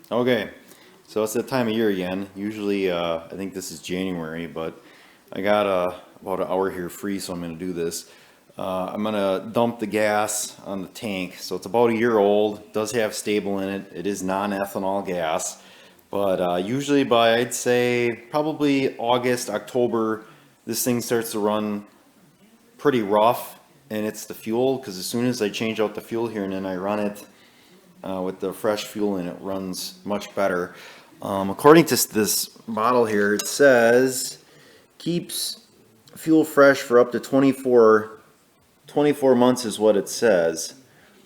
Okay, so it's that time of year again. Usually, I think this is January, but I got about an hour here free, so I'm going to do this. I'm going to dump the gas on the tank. So it's about a year old, does have stable in it. It is non-ethanol gas, but usually by, I'd say, probably August, October, this thing starts to run pretty rough, and it's the fuel, because as soon as I change out the fuel here and then I run it with the fresh fuel in, it runs much better. According to this bottle here, it says keeps fuel fresh for up to 24 months is what it says.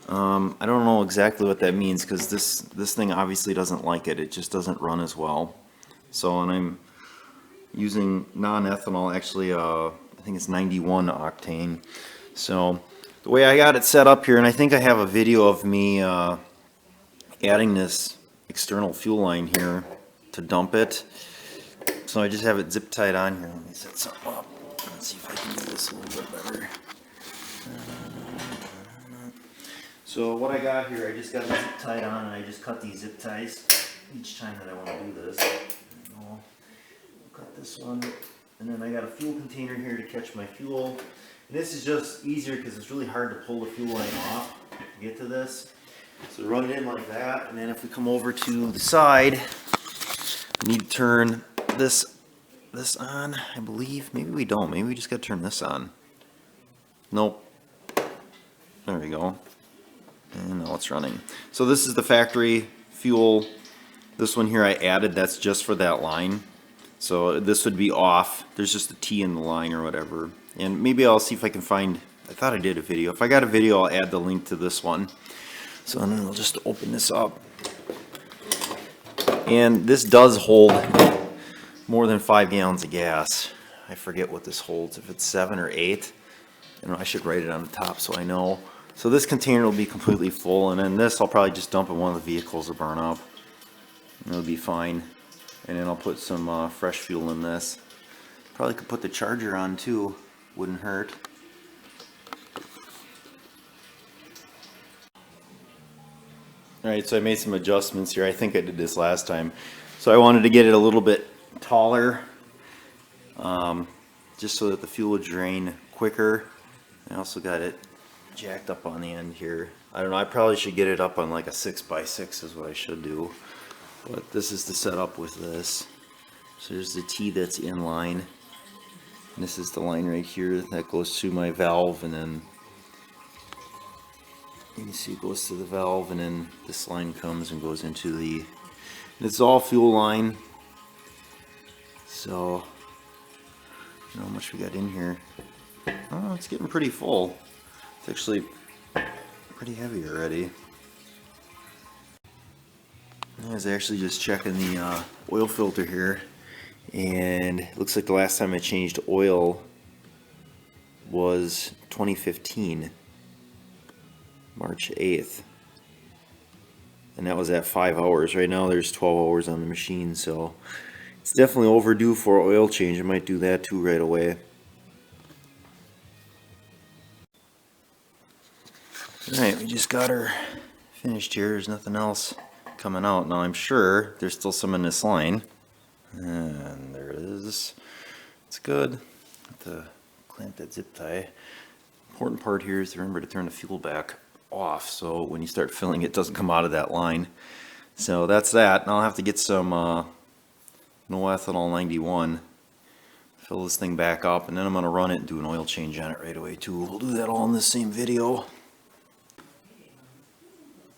I don't know exactly what that means, because this thing obviously doesn't like it. It just doesn't run as well. So, and I'm using non-ethanol, actually, I think it's 91 octane. So the way I got it set up here, and I think I have a video of me adding this external fuel line here to dump it. So I just have it zip tied on here. Let me set something up. Let's see if I can do this a little bit better. So what I got here, I just got it zip tied on, and I just cut these zip ties each time that I want to do this. I'll cut this one, and then I got a fuel container here to catch my fuel. And this is just easier because it's really hard to pull the fuel line off to get to this. So run it in like that, and then if we come over to the side, we need to turn this on, I believe. Maybe we don't. Maybe we just got to turn this on. Nope. There we go. And now it's running. So this is the factory fuel. This one here I added, that's just for that line. So this would be off. There's just a T in the line or whatever. And maybe I'll see if I can find, I thought I did a video. If I got a video, I'll add the link to this one. So then I'll just open this up. And this does hold more than 5 gallons of gas. I forget what this holds, if it's 7 or 8. I should write it on the top so I know. So this container will be completely full, and then this I'll probably just dump in one of the vehicles to burn up. And it'll be fine. And then I'll put some fresh fuel in this. Probably could put the charger on too, wouldn't hurt. Alright, so I made some adjustments here. I think I did this last time. So I wanted to get it a little bit taller, just so that the fuel would drain quicker. I also got it jacked up on the end here. I don't know, I probably should get it up on like a 6x6 is what I should do. But this is the setup with this. So there's the T that's in line. And this is the line right here that goes to my valve, and then you can see it goes to the valve, and then this line comes and goes into the, and it's all fuel line. So, you know how much we got in here. Oh, it's getting pretty full. It's actually pretty heavy already. I was actually just checking the oil filter here, and it looks like the last time I changed oil was 2015. March 8th, and that was at 5 hours. Right now there's 12 hours on the machine, so it's definitely overdue for oil change. I might do that too right away. Alright, we just got her finished here. There's nothing else coming out. Now I'm sure there's still some in this line, and there it is. It's good. Have to clamp that zip tie. Important part here is to remember to turn the fuel back off, so when you start filling it doesn't come out of that line. So that's that. Now I'll have to get some no ethanol 91, fill this thing back up, and then I'm going to run it and do an oil change on it right away too. We'll do that all in the same video.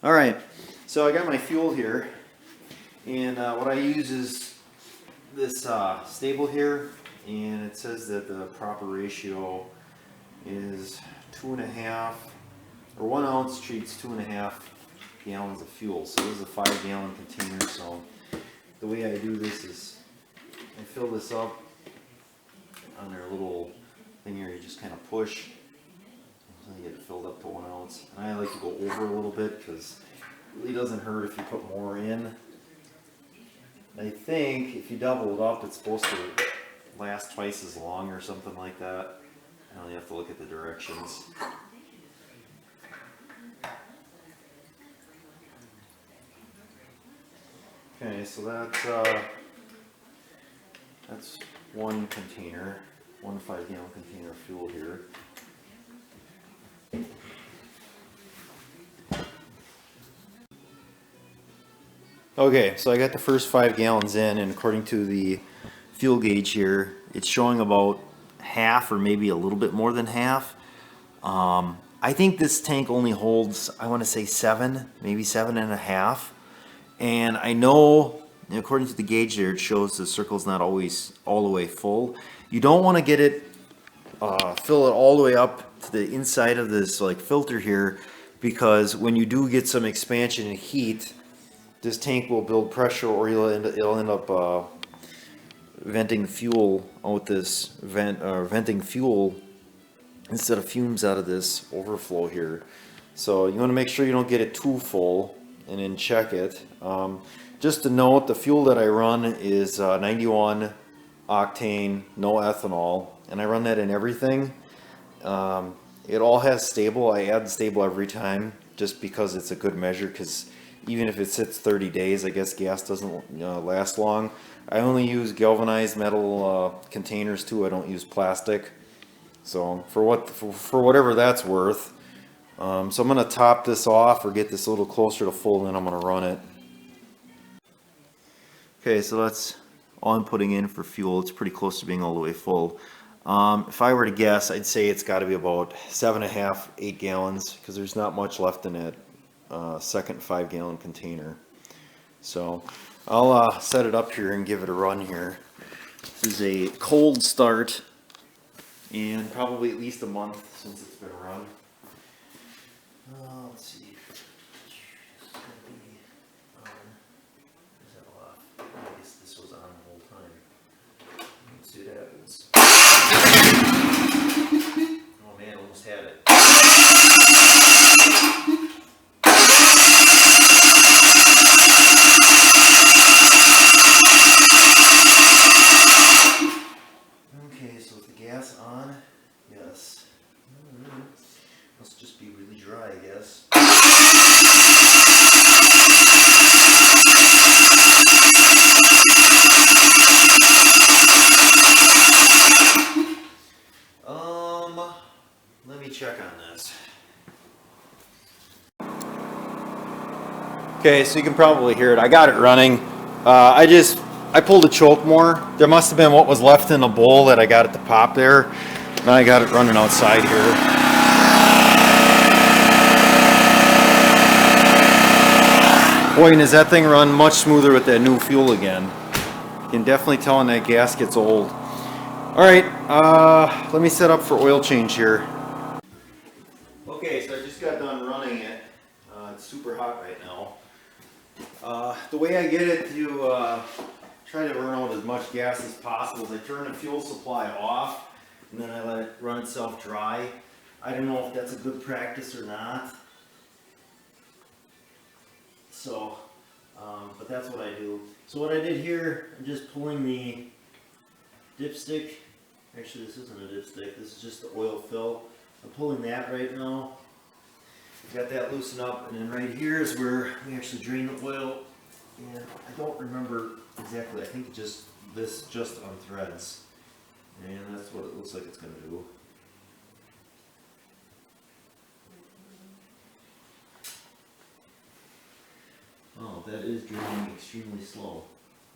Alright, so I got my fuel here, and what I use is this stable here, and it says that the proper ratio is 2.5, or 1 ounce treats 2.5 gallons of fuel. So this is a 5-gallon container. So the way I do this is I fill this up on their little thing here. You just kind of push until you get it filled up to 1 ounce. And I like to go over a little bit because it really doesn't hurt if you put more in. I think if you double it up, it's supposed to last twice as long or something like that. I only have to look at the directions. Okay, so that's one container, one 5-gallon container of fuel here. Okay, so I got the first 5 gallons in, and according to the fuel gauge here, it's showing about half or maybe a little bit more than half. I think this tank only holds, I want to say 7, maybe 7.5. And I know, according to the gauge there, it shows the circle's not always all the way full. You don't want to get it, fill it all the way up to the inside of this like filter here, because when you do get some expansion and heat, this tank will build pressure, or it'll end up venting fuel out this venting fuel instead of fumes out of this overflow here. So you want to make sure you don't get it too full, and then check it. Just to note, the fuel that I run is 91 octane, no ethanol, and I run that in everything. It all has stable. I add stable every time just because it's a good measure, because even if it sits 30 days, I guess gas doesn't last long. I only use galvanized metal containers too. I don't use plastic. So for whatever that's worth. So I'm going to top this off or get this a little closer to full, and then I'm going to run it. Okay, so that's all I'm putting in for fuel. It's pretty close to being all the way full. If I were to guess, I'd say it's got to be about 7.5, 8 gallons, because there's not much left in that second 5-gallon container. So I'll set it up here and give it a run here. This is a cold start, and probably at least a month since it's been run. Let's see. It's gonna be on. Is that off? I guess this was on the whole time. Let's see what happens. Oh man, almost had it. Okay, so is the gas on? Yes. Must just be really dry, I guess. Let me check on this. Okay, so you can probably hear it. I got it running. I pulled a choke more. There must have been what was left in the bowl that I got at the pop there. Now I got it running outside here. Boy, and does that thing run much smoother with that new fuel again. You can definitely tell when that gas gets old. Alright, let me set up for oil change here. Okay, so I just got done running it. It's super hot right now. The way I get it to try to burn out as much gas as possible is I turn the fuel supply off, and then I let it run itself dry. I don't know if that's a good practice or not. So, but that's what I do. So what I did here, I'm just pulling the dipstick. Actually, this isn't a dipstick. This is just the oil fill. I'm pulling that right now. Got that loosened up, and then right here is where we actually drain the oil. And I don't remember exactly. I think this just unthreads, and that's what it looks like it's going to do. Oh, that is draining extremely slow.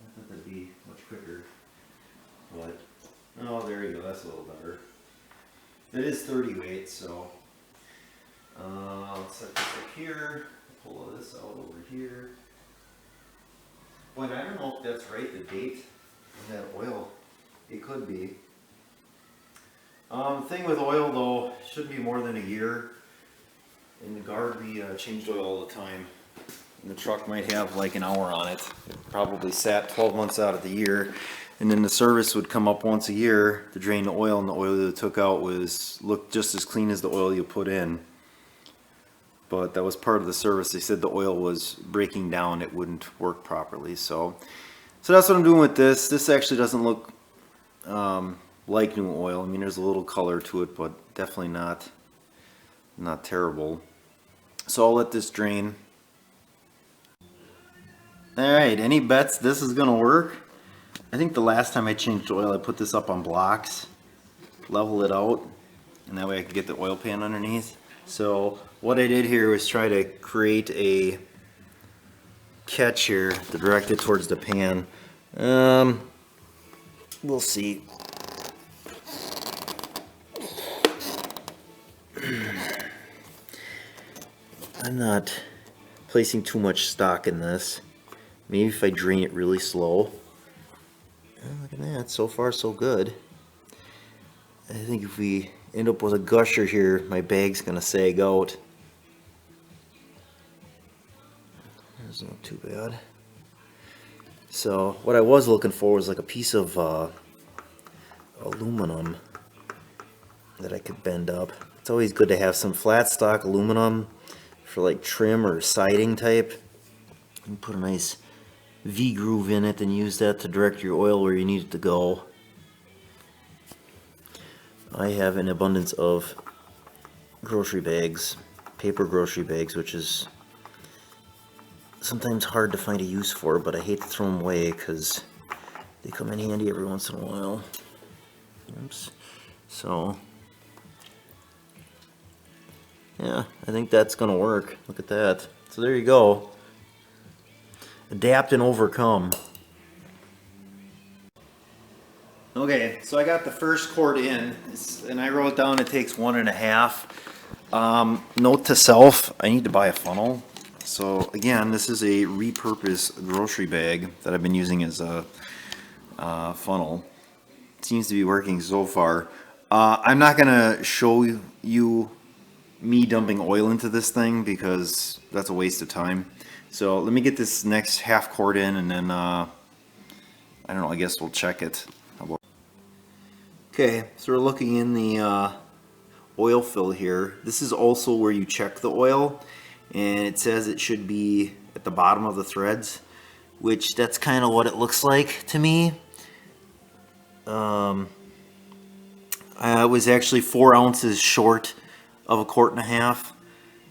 I thought that'd be much quicker, but oh, there you go. That's a little better. It is 30 weight, so let's set this up here. Pull all this out over here. Boy, I don't know if that's right, the date in that oil. It could be. The thing with oil, though, shouldn't be more than a year. In the guard, we changed oil all the time. And the truck might have like an hour on it. It probably sat 12 months out of the year. And then the service would come up once a year to drain the oil, and the oil that it took out looked just as clean as the oil you put in. But that was part of the service. They said the oil was breaking down, it wouldn't work properly. So that's what I'm doing with this. This actually doesn't look like new oil. I mean, there's a little color to it, but definitely not terrible. So I'll let this drain. Alright, any bets this is gonna work? I think the last time I changed oil, I put this up on blocks, level it out, and that way I could get the oil pan underneath. So what I did here was try to create a catch here to direct it towards the pan. We'll see. I'm not placing too much stock in this. Maybe if I drain it really slow. Oh, look at that, so far so good. I think if we end up with a gusher here, my bag's gonna sag out. That's not too bad. So what I was looking for was like a piece of aluminum that I could bend up. It's always good to have some flat stock aluminum for like trim or siding type. You can put a nice V-groove in it and use that to direct your oil where you need it to go. I have an abundance of grocery bags, paper grocery bags, which is sometimes hard to find a use for, but I hate to throw them away because they come in handy every once in a while. Oops. So, yeah, I think that's gonna work. Look at that. So there you go. Adapt and overcome. Okay, so I got the first quart in, and I wrote down it takes 1.5. Note to self, I need to buy a funnel. So again, this is a repurposed grocery bag that I've been using as a funnel. It seems to be working so far. I'm not gonna show you me dumping oil into this thing because that's a waste of time. So let me get this next half quart in, and then I don't know, I guess we'll check it. Okay, so we're looking in the oil fill here. This is also where you check the oil, and it says it should be at the bottom of the threads, which that's kind of what it looks like to me. I was actually 4 ounces short of 1.5 quarts,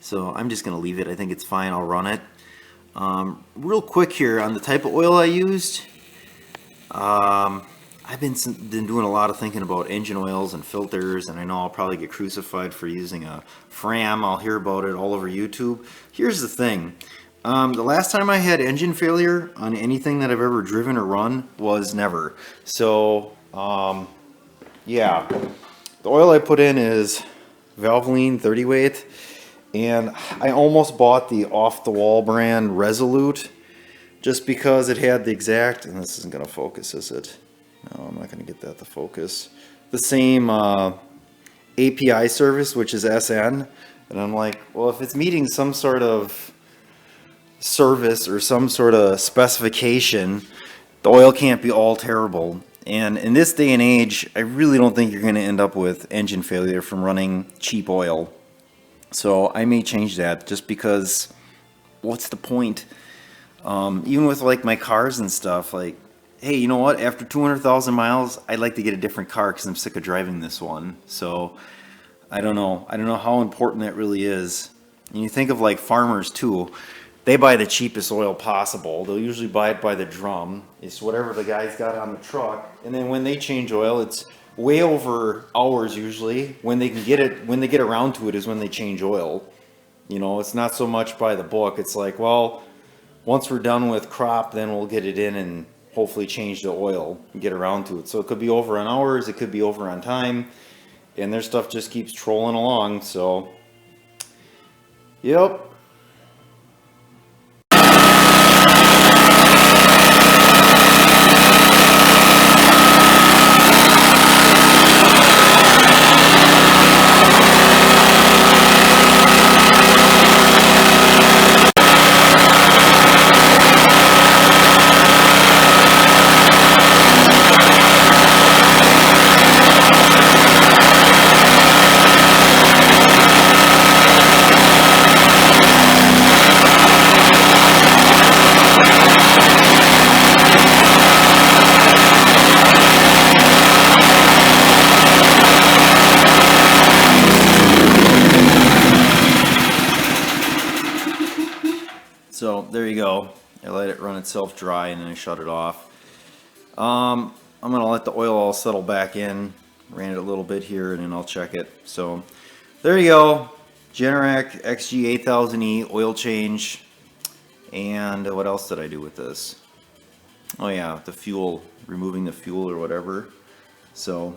so I'm just gonna leave it. I think it's fine, I'll run it. Real quick here on the type of oil I used. I've been doing a lot of thinking about engine oils and filters, and I know I'll probably get crucified for using a Fram. I'll hear about it all over YouTube. Here's the thing. The last time I had engine failure on anything that I've ever driven or run was never. So, yeah. The oil I put in is Valvoline 30 weight, and I almost bought the off-the-wall brand Resolute just because it had the exact, and this isn't going to focus, is it? No, I'm not going to get that to focus. The same API service, which is SN. And I'm like, well, if it's meeting some sort of service or some sort of specification, the oil can't be all terrible. And in this day and age, I really don't think you're going to end up with engine failure from running cheap oil. So I may change that just because what's the point? Even with like my cars and stuff, like, hey, you know what? After 200,000 miles, I'd like to get a different car because I'm sick of driving this one. So I don't know. I don't know how important that really is. And you think of like farmers too. They buy the cheapest oil possible. They'll usually buy it by the drum. It's whatever the guy's got on the truck. And then when they change oil, it's way over hours usually. When they can get it, when they get around to it is when they change oil. You know, it's not so much by the book. It's like, well, once we're done with crop, then we'll get it in and hopefully change the oil and get around to it. So it could be over on hours, it could be over on time, and their stuff just keeps trolling along. So, yep. So there you go. I let it run itself dry and then I shut it off. I'm gonna let the oil all settle back in. Ran it a little bit here and then I'll check it. So there you go. Generac XG8000E oil change. And what else did I do with this? Oh yeah, the fuel, removing the fuel or whatever. So